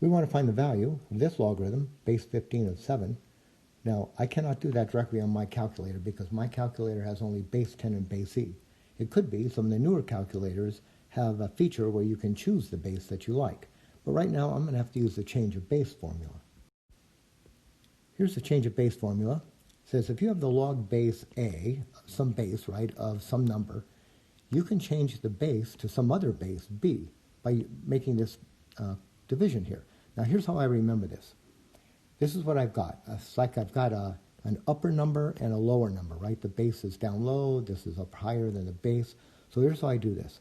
We want to find the value of this logarithm, base 15 of 7. Now, I cannot do that directly on my calculator because my calculator has only base 10 and base e. It could be some of the newer calculators have a feature where you can choose the base that you like. But right now, I'm going to have to use the change of base formula. Here's the change of base formula. It says if you have the log base a, some base, right, of some number, you can change the base to some other base, b, by making this division here. Now, here's how I remember this. This is what I've got. It's like I've got an upper number and a lower number, right? The base is down low. This is up higher than the base. So here's how I do this.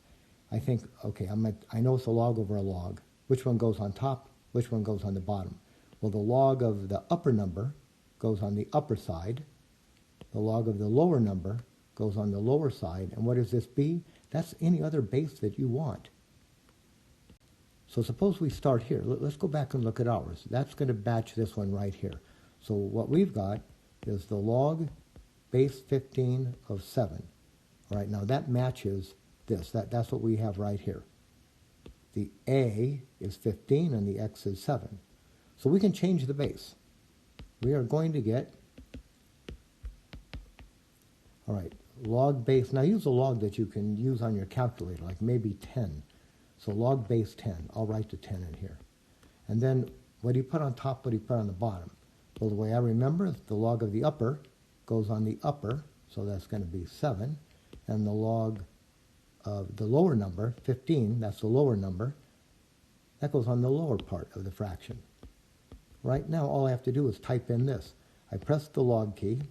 I think, okay, I know it's a log over a log. Which one goes on top? Which one goes on the bottom? Well, the log of the upper number goes on the upper side. The log of the lower number goes on the lower side. And what is this b? That's any other base that you want. So suppose we start here. Let's go back and look at ours. That's going to match this one right here. So what we've got is the log base 15 of 7. All right, now that matches this. That's what we have right here. The a is 15 and the x is 7. So we can change the base. We are going to get, all right, log base. Now use a log that you can use on your calculator, like maybe 10. So log base 10, I'll write the 10 in here. And then what do you put on top, what do you put on the bottom? Well, the way I remember, the log of the upper goes on the upper, so that's going to be 7. And the log of the lower number, 15, that's the lower number, that goes on the lower part of the fraction. Right now, all I have to do is type in this. I press the log key,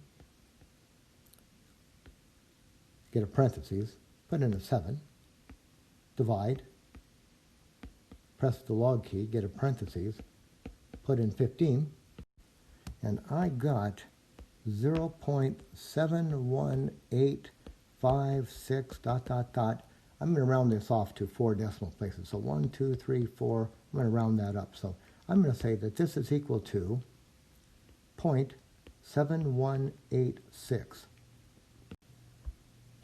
get a parentheses, put in a 7, divide, press the log key, get a parentheses, put in 15, and I got 0.71856 ... I'm going to round this off to 4 decimal places. So 1, 2, 3, 4. I'm going to round that up. So I'm going to say that this is equal to 0.7186. So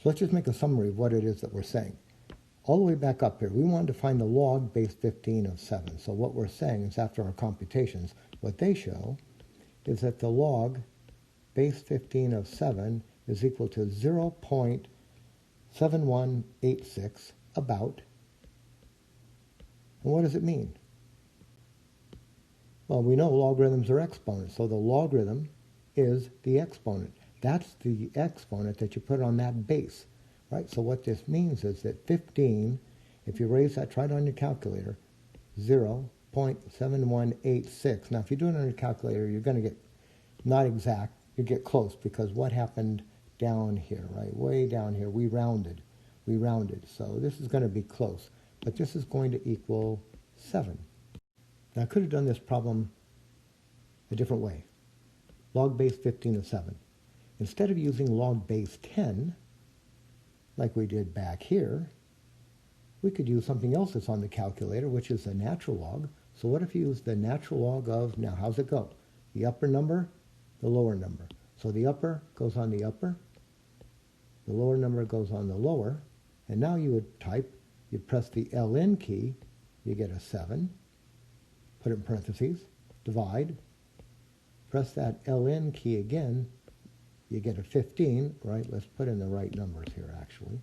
let's just make a summary of what it is that we're saying. All the way back up here, we wanted to find the log base 15 of 7. So what we're saying is after our computations, what they show is that the log base 15 of 7 is equal to 0.7186 about. And what does it mean? Well, we know logarithms are exponents, so the logarithm is the exponent. That's the exponent that you put on that base, right? So what this means is that 15, if you raise that, try it on your calculator, 0.7186. Now, if you do it on your calculator, you're going to get not exact, you get close, because what happened down here, right? Way down here, we rounded. So this is going to be close, but this is going to equal 7. Now, I could have done this problem a different way. Log base 15 of 7. Instead of using log base 10, like we did back here, we could use something else that's on the calculator, which is the natural log. So what if you use the natural log of, now how's it go? The upper number, the lower number. So the upper goes on the upper, the lower number goes on the lower, and now you would type, you press the ln key, you get a 7, put it in parentheses, divide, press that ln key again, you get a 15, right? Let's put in the right numbers here, actually.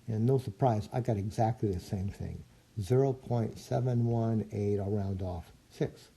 And no surprise, I got exactly the same thing. 0.718, I'll round off, 6.